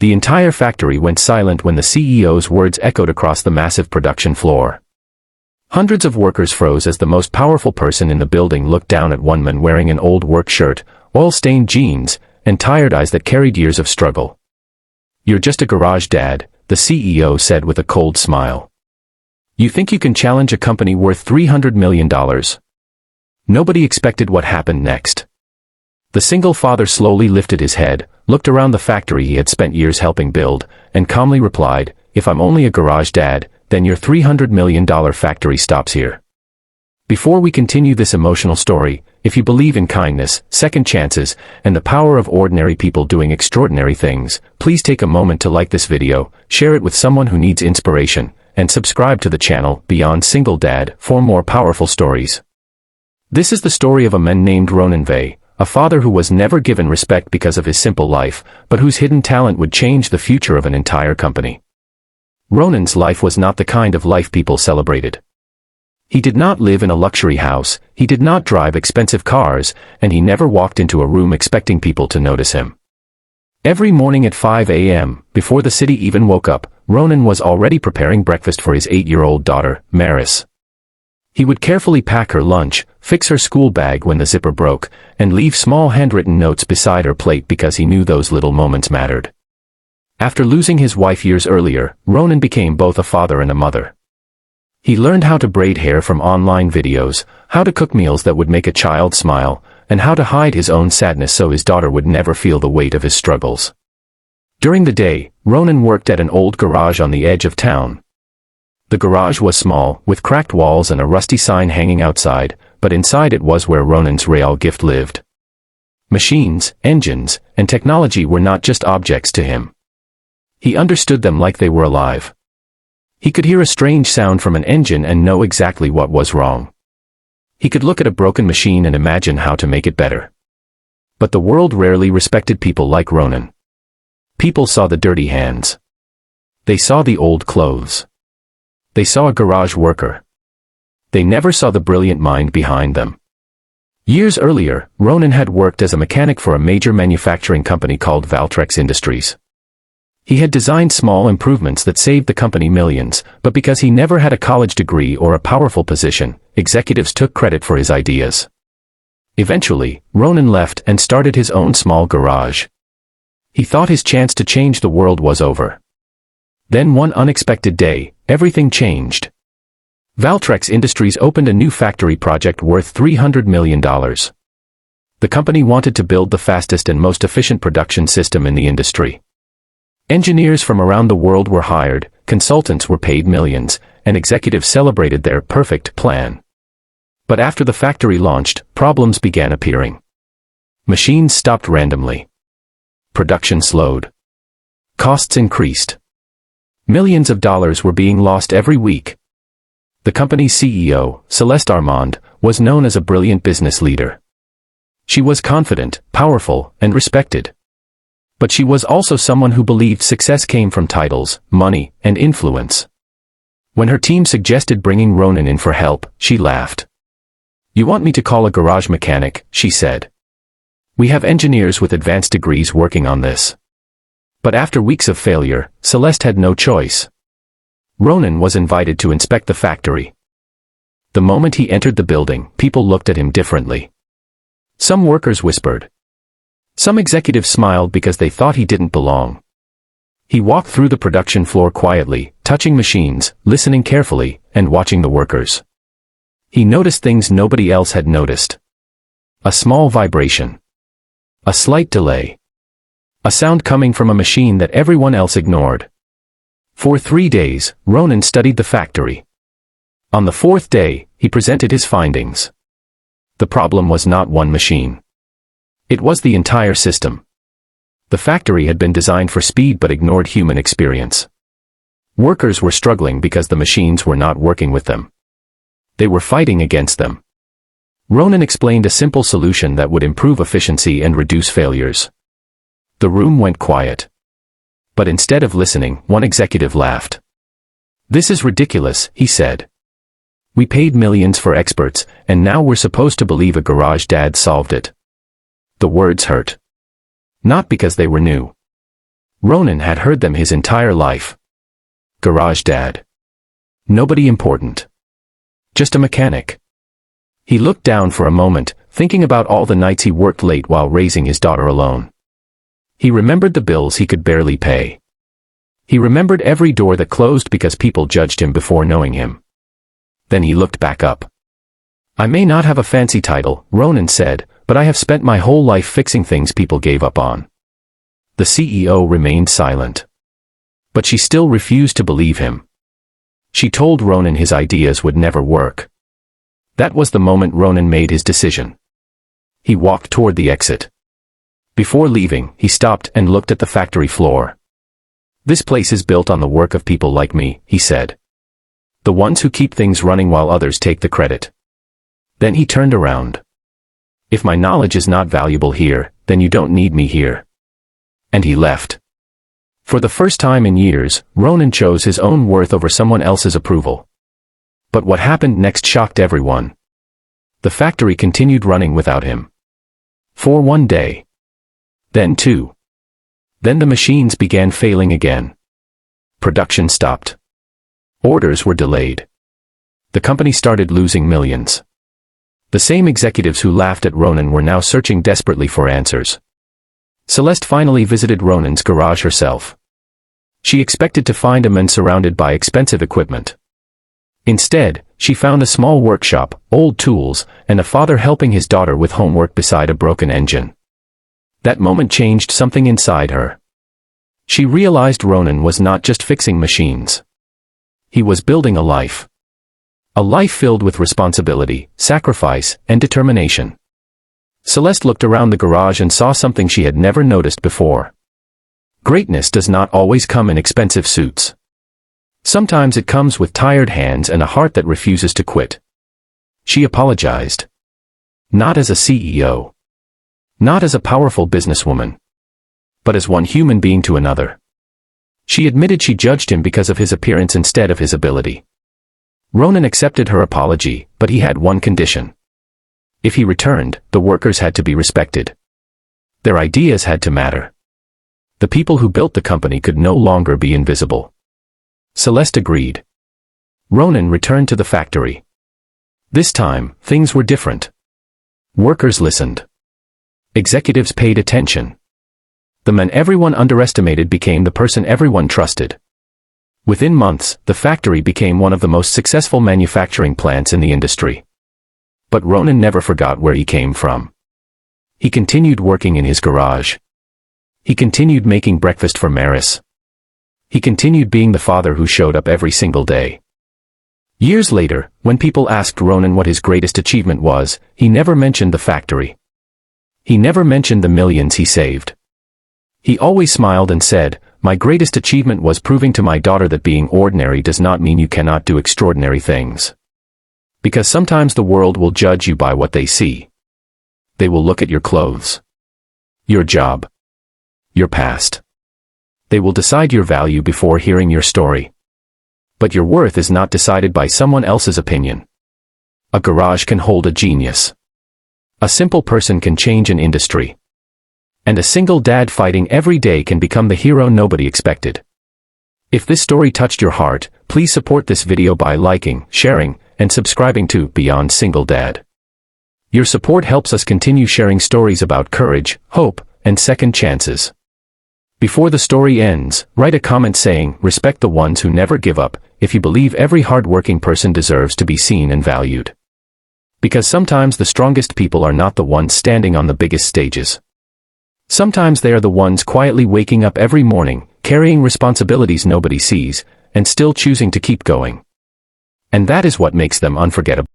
The entire factory went silent when the CEO's words echoed across the massive production floor. Hundreds of workers froze as the most powerful person in the building looked down at one man wearing an old work shirt, oil-stained jeans, and tired eyes that carried years of struggle. "You're just a garage dad," the CEO said with a cold smile. "You think you can challenge a company worth $300 million? Nobody expected what happened next. The single father slowly lifted his head, looked around the factory he had spent years helping build, and calmly replied, "If I'm only a garage dad, then your $300 million factory stops here." Before we continue this emotional story, if you believe in kindness, second chances, and the power of ordinary people doing extraordinary things, please take a moment to like this video, share it with someone who needs inspiration, and subscribe to the channel Beyond Single Dad for more powerful stories. This is the story of a man named Ronan Vey, a father who was never given respect because of his simple life, but whose hidden talent would change the future of an entire company. Ronan's life was not the kind of life people celebrated. He did not live in a luxury house, he did not drive expensive cars, and he never walked into a room expecting people to notice him. Every morning at 5 a.m., before the city even woke up, Ronan was already preparing breakfast for his 8-year-old daughter, Maris. He would carefully pack her lunch, fix her school bag when the zipper broke, and leave small handwritten notes beside her plate because he knew those little moments mattered. After losing his wife years earlier, Ronan became both a father and a mother. He learned how to braid hair from online videos, how to cook meals that would make a child smile, and how to hide his own sadness so his daughter would never feel the weight of his struggles. During the day, Ronan worked at an old garage on the edge of town. The garage was small, with cracked walls and a rusty sign hanging outside, but inside it was where Ronan's real gift lived. Machines, engines, and technology were not just objects to him. He understood them like they were alive. He could hear a strange sound from an engine and know exactly what was wrong. He could look at a broken machine and imagine how to make it better. But the world rarely respected people like Ronan. People saw the dirty hands. They saw the old clothes. They saw a garage worker. They never saw the brilliant mind behind them. Years earlier, Ronan had worked as a mechanic for a major manufacturing company called Valtrex Industries. He had designed small improvements that saved the company millions, but because he never had a college degree or a powerful position, executives took credit for his ideas. Eventually, Ronan left and started his own small garage. He thought his chance to change the world was over. Then one unexpected day, everything changed. Valtrex Industries opened a new factory project worth $300 million. The company wanted to build the fastest and most efficient production system in the industry. Engineers from around the world were hired, consultants were paid millions, and executives celebrated their perfect plan. But after the factory launched, problems began appearing. Machines stopped randomly. Production slowed. Costs increased. Millions of dollars were being lost every week. The company's CEO, Celeste Armand, was known as a brilliant business leader. She was confident, powerful, and respected. But she was also someone who believed success came from titles, money, and influence. When her team suggested bringing Ronan in for help, she laughed. "You want me to call a garage mechanic," she said. "We have engineers with advanced degrees working on this." But after weeks of failure, Celeste had no choice. Ronan was invited to inspect the factory. The moment he entered the building, people looked at him differently. Some workers whispered. Some executives smiled because they thought he didn't belong. He walked through the production floor quietly, touching machines, listening carefully, and watching the workers. He noticed things nobody else had noticed. A small vibration. A slight delay. A sound coming from a machine that everyone else ignored. For 3 days, Ronan studied the factory. On the 4th day, he presented his findings. The problem was not one machine. It was the entire system. The factory had been designed for speed but ignored human experience. Workers were struggling because the machines were not working with them. They were fighting against them. Ronan explained a simple solution that would improve efficiency and reduce failures. The room went quiet. But instead of listening, one executive laughed. "This is ridiculous," he said. "We paid millions for experts, and now we're supposed to believe a garage dad solved it." The words hurt. Not because they were new. Ronan had heard them his entire life. Garage dad. Nobody important. Just a mechanic. He looked down for a moment, thinking about all the nights he worked late while raising his daughter alone. He remembered the bills he could barely pay. He remembered every door that closed because people judged him before knowing him. Then he looked back up. I may not have a fancy title, Ronan said, but I have spent my whole life fixing things people gave up on. The CEO remained silent. But she still refused to believe him. She told Ronan his ideas would never work. That was the moment Ronan made his decision. He walked toward the exit. Before leaving, he stopped and looked at the factory floor. This place is built on the work of people like me, he said. The ones who keep things running while others take the credit. Then he turned around. If my knowledge is not valuable here, then you don't need me here. And he left. For the first time in years, Ronan chose his own worth over someone else's approval. But what happened next shocked everyone. The factory continued running without him. For one day. Then two. Then the machines began failing again. Production stopped. Orders were delayed. The company started losing millions. The same executives who laughed at Ronan were now searching desperately for answers. Celeste finally visited Ronan's garage herself. She expected to find a man surrounded by expensive equipment. Instead, she found a small workshop, old tools, and a father helping his daughter with homework beside a broken engine. That moment changed something inside her. She realized Ronan was not just fixing machines. He was building a life. A life filled with responsibility, sacrifice, and determination. Celeste looked around the garage and saw something she had never noticed before. Greatness does not always come in expensive suits. Sometimes it comes with tired hands and a heart that refuses to quit. She apologized. Not as a CEO. Not as a powerful businesswoman. But as one human being to another. She admitted she judged him because of his appearance instead of his ability. Ronan accepted her apology, but he had one condition. If he returned, the workers had to be respected. Their ideas had to matter. The people who built the company could no longer be invisible. Celeste agreed. Ronan returned to the factory. This time, things were different. Workers listened. Executives paid attention. The man everyone underestimated became the person everyone trusted. Within months, the factory became one of the most successful manufacturing plants in the industry. But Ronan never forgot where he came from. He continued working in his garage. He continued making breakfast for Maris. He continued being the father who showed up every single day. Years later, when people asked Ronan what his greatest achievement was, he never mentioned the factory. He never mentioned the millions he saved. He always smiled and said, "My greatest achievement was proving to my daughter that being ordinary does not mean you cannot do extraordinary things. Because sometimes the world will judge you by what they see. They will look at your clothes, your job, your past. They will decide your value before hearing your story. But your worth is not decided by someone else's opinion. A garage can hold a genius. A simple person can change an industry. And a single dad fighting every day can become the hero nobody expected." If this story touched your heart, please support this video by liking, sharing, and subscribing to Beyond Single Dad. Your support helps us continue sharing stories about courage, hope, and second chances. Before the story ends, write a comment saying, "Respect the ones who never give up," if you believe every hardworking person deserves to be seen and valued. Because sometimes the strongest people are not the ones standing on the biggest stages. Sometimes they are the ones quietly waking up every morning, carrying responsibilities nobody sees, and still choosing to keep going. And that is what makes them unforgettable.